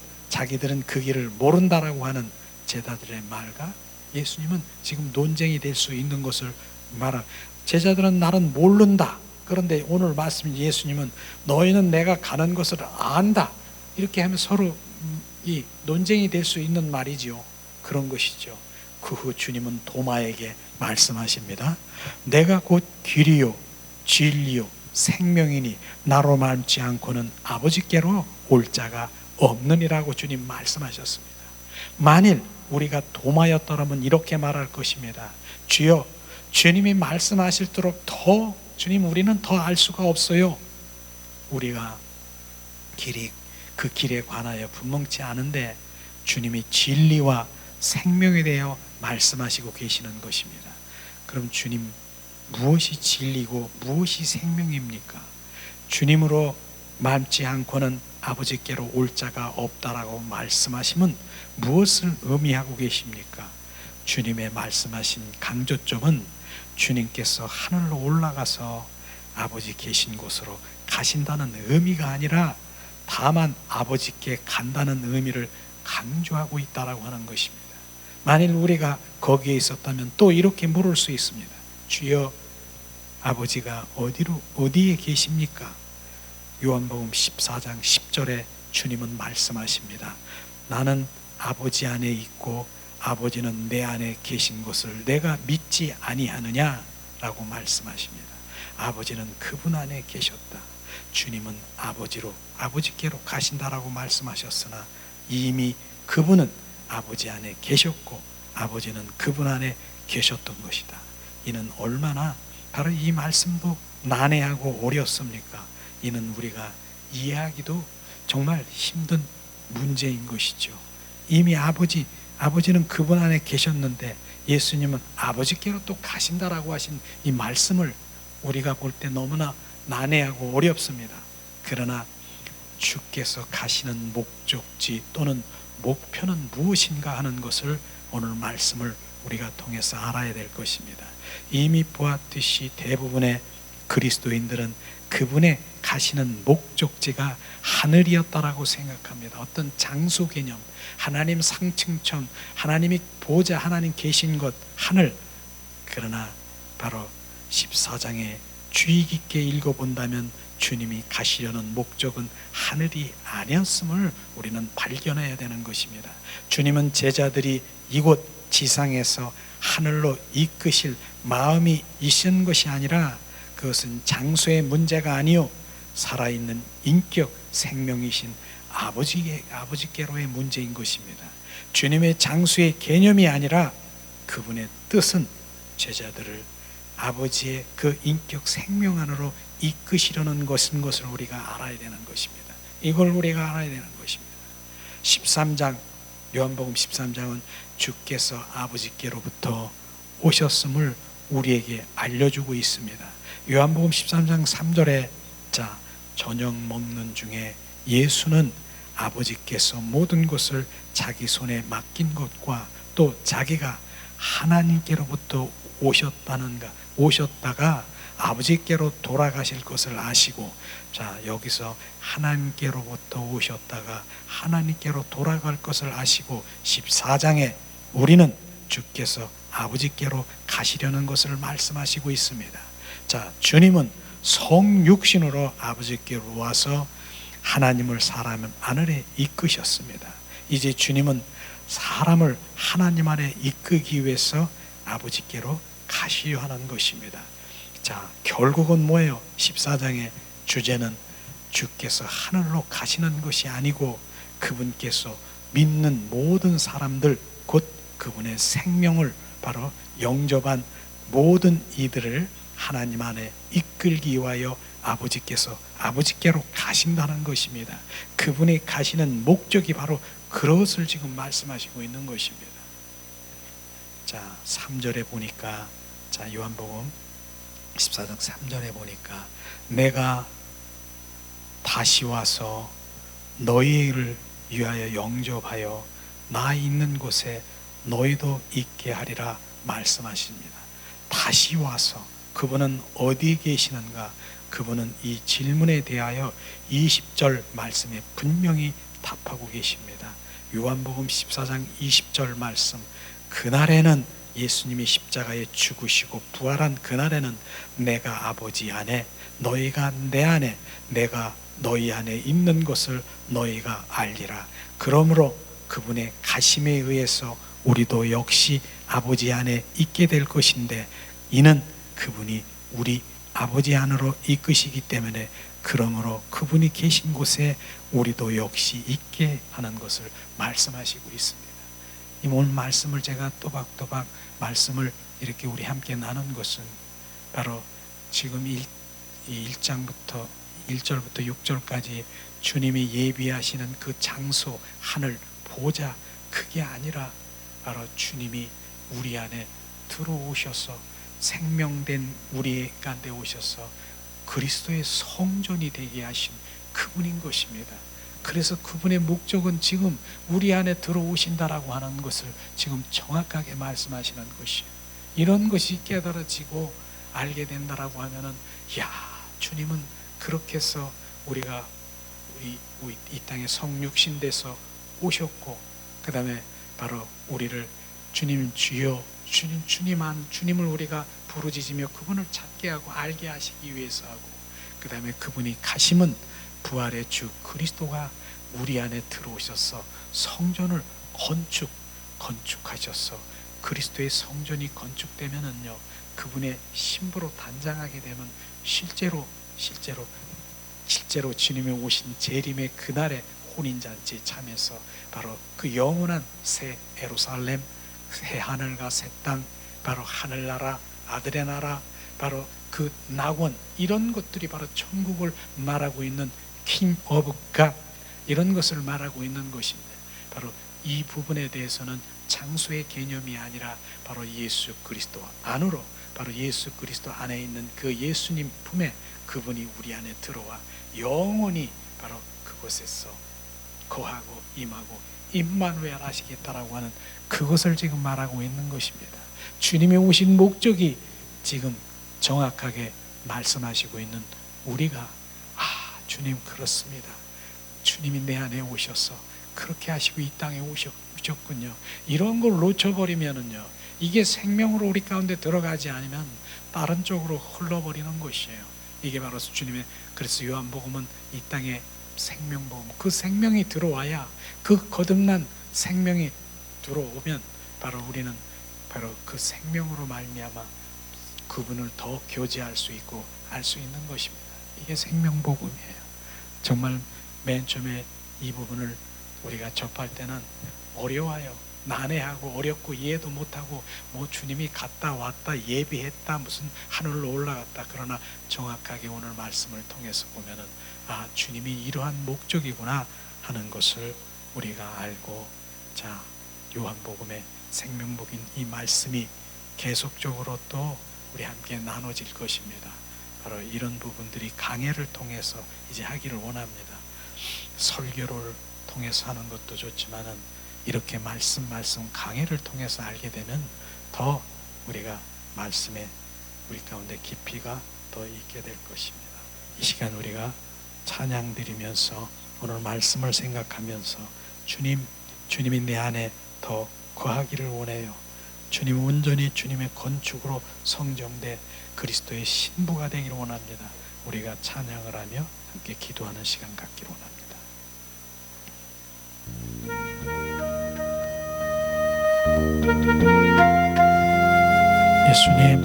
S1: 그 길을 모른다라고 하는 제자들의 말과 예수님은 지금 논쟁이 될 수 있는 것을 제자들은 나는 모른다, 그런데 오늘 말씀 예수님은 너희는 내가 가는 것을 안다, 이렇게 하면 서로 이 논쟁이 될 수 있는 말이지요. 그런 것이죠. 그 후 주님은 도마에게 말씀하십니다. 내가 곧 길이요 진리요 생명이니 나로 말지 않고는 아버지께로 올 자가 없느니라고 주님 말씀하셨습니다. 만일 우리가 도마였더라면 이렇게 말할 것입니다. 주여, 주님이 말씀하실수록 더 주님 우리는 더 알 수가 없어요. 우리가 그 길에 관하여 분명치 않은데 주님이 진리와 생명에 대하여 말씀하시고 계시는 것입니다. 그럼 주님, 무엇이 진리고 무엇이 생명입니까? 주님으로 닮지 않고는 아버지께로 올 자가 없다라고 말씀하시면 무엇을 의미하고 계십니까? 주님의 말씀하신 강조점은 주님께서 하늘로 올라가서 아버지 계신 곳으로 가신다는 의미가 아니라 다만 아버지께 간다는 의미를 강조하고 있다라고 하는 것입니다. 만일 우리가 거기에 있었다면 또 이렇게 물을 수 있습니다. 주여, 아버지가 어디에 계십니까? 요한복음 14장 10절에 주님은 말씀하십니다. 나는 아버지 안에 있고 아버지는 내 안에 계신 것을 내가 믿지 아니하느냐? 라고 말씀하십니다. 아버지는 그분 안에 계셨다. 주님은 아버지께로 가신다라고 말씀하셨으나 이미 그분은 아버지 안에 계셨고 아버지는 그분 안에 계셨던 것이다. 이는 얼마나 바로 이 말씀도 난해하고 어렵습니까? 이는 우리가 이해하기도 정말 힘든 문제인 것이죠. 이미 아버지는 그분 안에 계셨는데 예수님은 아버지께로 또 가신다라고 하신 이 말씀을 우리가 볼 때 너무나 난해하고 어렵습니다. 그러나 주께서 가시는 목적지 또는 목표는 무엇인가 하는 것을 오늘 말씀을 우리가 통해서 알아야 될 것입니다. 이미 보았듯이 대부분의 그리스도인들은 그분의 가시는 목적지가 하늘이었다라고 생각합니다. 어떤 장소 개념, 하나님 상층천, 하나님이 보좌, 하나님 계신 곳, 하늘. 그러나 바로 14장에 주의 깊게 읽어본다면 주님이 가시려는 목적은 하늘이 아니었음을 우리는 발견해야 되는 것입니다. 주님은 제자들이 이곳 지상에서 하늘로 이끄실 마음이 있은 것이 아니라 그것은 장소의 문제가 아니요 살아있는 인격 생명이신 아버지께로의 문제인 것입니다. 주님의 장소의 개념이 아니라 그분의 뜻은 제자들을 아버지의 그 인격 생명 안으로 이끄시려는 것인 것을 우리가 알아야 되는 것입니다. 이걸 우리가 알아야 되는 것입니다. 13장 요한복음 13장은 주께서 아버지께로부터 오셨음을 우리에게 알려주고 있습니다. 요한복음 13장 3절에 저녁 먹는 중에 예수는 아버지께서 모든 것을 자기 손에 맡긴 것과 또 자기가 하나님께로부터 오셨다가 아버지께로 돌아가실 것을 아시고, 여기서 하나님께로부터 오셨다가 하나님께로 돌아갈 것을 아시고 14장에 우리는 주께서 아버지께로 가시려는 것을 말씀하시고 있습니다. 주님은 성육신으로 아버지께로 와서 하나님을 사람 안에 이끄셨습니다. 이제 주님은 사람을 하나님 안에 이끄기 위해서 아버지께로 가시려 하는 것입니다. 결국은 뭐예요? 14장의 주제는 주께서 하늘로 가시는 것이 아니고 그분께서 믿는 모든 사람들, 곧 그분의 생명을 바로 영접한 모든 이들을 하나님 안에 이끌기 위하여 아버지께로 가신다는 것입니다. 그분이 가시는 목적이 바로 그것을 지금 말씀하시고 있는 것입니다. 3절에 보니까 요한복음 14장 3절에 보니까 내가 다시 와서 너희를 위하여 영접하여 나 있는 곳에 너희도 있게 하리라 말씀하십니다. 다시 와서 그분은 어디에 계시는가? 그분은 이 질문에 대하여 20절 말씀에 분명히 답하고 계십니다. 요한복음 14장 20절 말씀, 그날에는 예수님이 십자가에 죽으시고 부활한 그날에는 내가 아버지 안에, 너희가 내 안에, 내가 너희 안에 있는 것을 너희가 알리라. 그러므로 그분의 가심에 의해서 우리도 역시 아버지 안에 있게 될 것인데, 이는 그분이 우리 아버지 안으로 이끄시기 때문에, 그러므로 그분이 계신 곳에 우리도 역시 있게 하는 것을 말씀하시고 있습니다. 이 오늘 말씀을 제가 또박또박 말씀을 이렇게 우리 함께 나눈 것은 바로 지금 1장부터 1절부터 6절까지 주님이 예비하시는 그 장소, 하늘, 보좌, 그게 아니라 바로 주님이 우리 안에 들어오셔서 생명된 우리 가운데 오셔서 그리스도의 성전이 되게 하신 그분인 것입니다. 그래서 그분의 목적은 지금 우리 안에 들어오신다라고 하는 것을 지금 정확하게 말씀하시는 것이에요. 이런 것이 깨달아지고 알게 된다라고 하면은, 야, 주님은 그렇게 해서 우리가 이 땅에 성육신 돼서 오셨고, 그 다음에 바로 우리를 주님 주여, 주님을 우리가 부르짖으며 그분을 찾게 하고 알게 하시기 위해서 하고, 그 다음에 그분이 가심은 부활의 주 그리스도가 우리 안에 들어오셔서 성전을 건축하셔서, 그리스도의 성전이 건축되면은요, 그분의 신부로 단장하게 되면 실제로 주님이 오신 재림의 그날에 혼인잔치에 참여해서 바로 그 영원한 새 예루살렘, 새 하늘과 새 땅, 바로 하늘나라, 아들의 나라, 바로 그 낙원, 이런 것들이 바로 천국을 말하고 있는 킹 오브 갓, 이런 것을 말하고 있는 것인데, 바로 이 부분에 대해서는 장소의 개념이 아니라 바로 예수 그리스도 안으로, 바로 예수 그리스도 안에 있는 그 예수님 품에 그분이 우리 안에 들어와 영원히 바로 그곳에서 거하고 임하고 임마누엘 하시겠다라고 하는 그것을 지금 말하고 있는 것입니다. 주님이 오신 목적이 지금 정확하게 말씀하시고 있는 우리가, 주님 그렇습니다, 주님이 내 안에 오셔서 그렇게 하시고 이 땅에 오셨군요, 이런 걸 놓쳐버리면은요, 이게 생명으로 우리 가운데 들어가지 않으면 다른 쪽으로 흘러버리는 것이에요. 이게 바로 주님의, 그래서 요한복음은 이 땅에 생명복음, 그 생명이 들어와야, 그 거듭난 생명이 들어오면 바로 우리는 바로 그 생명으로 말미암아 그분을 더 교제할 수 있고 알 수 있는 것입니다. 이게 생명복음이에요. 정말 맨 처음에 이 부분을 우리가 접할 때는 어려워요. 난해하고 어렵고 이해도 못하고, 뭐 주님이 갔다 왔다 예비했다 무슨 하늘로 올라갔다. 그러나 정확하게 오늘 말씀을 통해서 보면은, 주님이 이러한 목적이구나 하는 것을 우리가 알고, 자, 요한복음의 생명복인 이 말씀이 계속적으로 또 우리 함께 나눠질 것입니다. 바로 이런 부분들이 강해를 통해서 이제 하기를 원합니다. 설교를 통해서 하는 것도 좋지만은 이렇게 말씀 강해를 통해서 알게 되면 더 우리가 말씀에 우리 가운데 깊이가 더 있게 될 것입니다. 이 시간 우리가 찬양 드리면서 오늘 말씀을 생각하면서 주님이 내 안에 더 거하기를 원해요. 주님 온전히 주님의 건축으로 성정돼 그리스도의 신부가 되기를 원합니다. 우리가 찬양을 하며 함께 기도하는 시간 갖기를 원합니다. 예수님,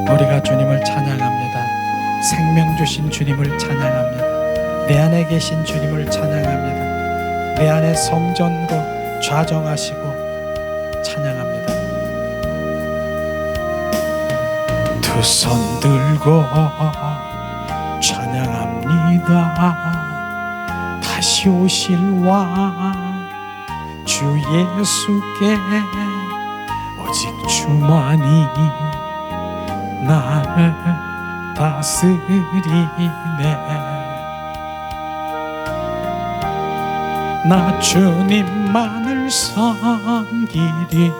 S1: 우리가 주님을 찬양합니다. 생명 주신 주님을 찬양합니다. 내 안에 계신 주님을 찬양합니다. 내 안에 성전으로 좌정하시고 찬양합니다. 두 손 들고 찬양합니다. 다시 오실 왕 주 예수께 오직 주만이 나를 다스리네. 나 주님만을 섬기리.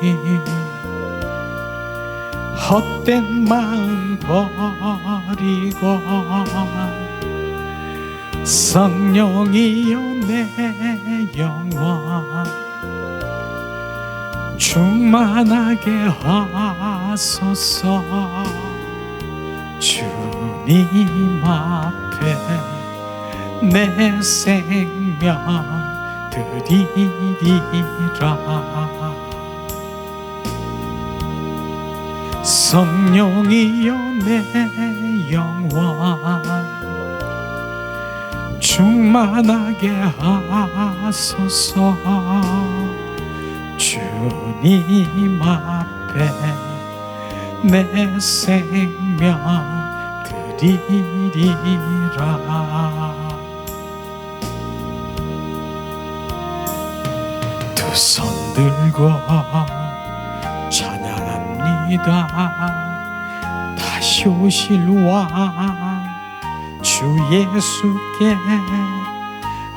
S1: 헛된 마음 버리고 성령이여 내 영혼 충만하게 하소서. 주님 앞에 내 생명 드리리라. 성령이여 내 영혼 충만하게 하소서. 주님 앞에 내 생명 드리리라. 두 손 들고 찬양합니다. 다시 오실 왕 주 예수께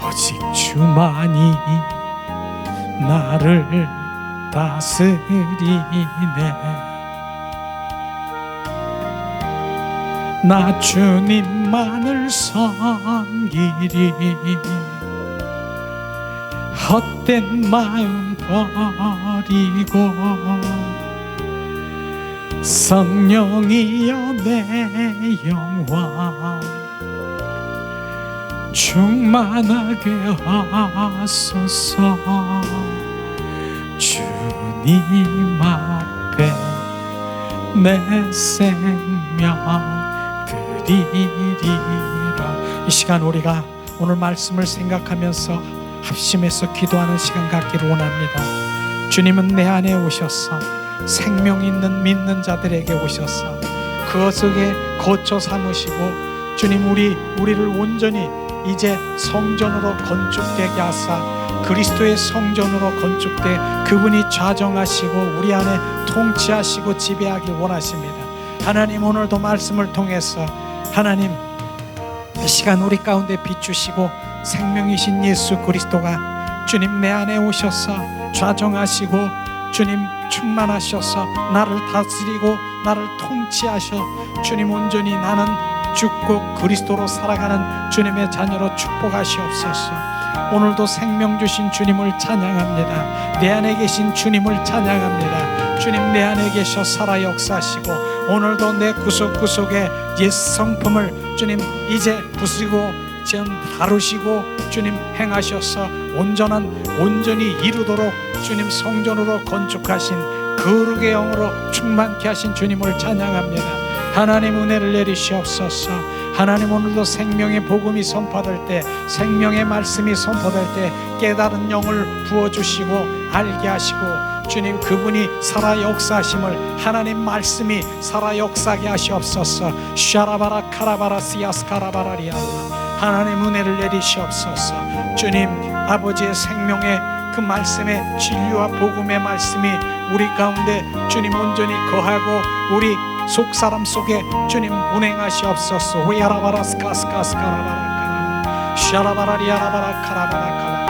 S1: 오직 주만이 나를 다스리네. 나 주님만을 섬기리. 헛된 마음 버리고 성령이여 내 영혼 충만하게 하소서. 주님 앞에 내 생명 드리리라. 이 시간 우리가 오늘 말씀을 생각하면서 합심해서 기도하는 시간 갖기를 원합니다. 주님은 내 안에 오셔서 생명 있는 믿는 자들에게 오셔서 그 속에 거처 삼으시고 주님 우리를 온전히 이제 성전으로 건축되게 하사 그리스도의 성전으로 건축돼 그분이 좌정하시고 우리 안에 통치하시고 지배하길 원하십니다. 하나님 오늘도 말씀을 통해서 하나님 이 시간 우리 가운데 비추시고 생명이신 예수 그리스도가 주님 내 안에 오셔서 좌정하시고 주님 충만하셔서 나를 다스리고 나를 통치하셔 주님 온전히 나는 죽고 그리스도로 살아가는 주님의 자녀로 축복하시옵소서. 오늘도 생명 주신 주님을 찬양합니다. 내 안에 계신 주님을 찬양합니다. 주님 내 안에 계셔 살아 역사하시고 오늘도 내 구석구석에 옛 성품을 주님 이제 부수고 지금 다루시고 주님 행하셔서 온전히 이루도록 주님 성전으로 건축하신 거룩의 영으로 충만케 하신 주님을 찬양합니다. 하나님 은혜를 내리시옵소서. 하나님 오늘도 생명의 복음이 선포될 때 생명의 말씀이 선포될 때 깨달은 영을 부어주시고 알게 하시고 주님 그분이 살아 역사하심을 하나님 말씀이 살아 역사하게 하시옵소서. 샤라바라 카라바라 시아스 카라바라리아 하나님 은혜를 내리시옵소서. 주님 아버지의 생명의 그 말씀의 진리와 복음의 말씀이 우리 가운데 주님 온전히 거하고 우리 속사람 속에 주님 운행하시옵소서. 위아라바라 스카스카스카라바라 샤라바라리아라바라 카라바라 카라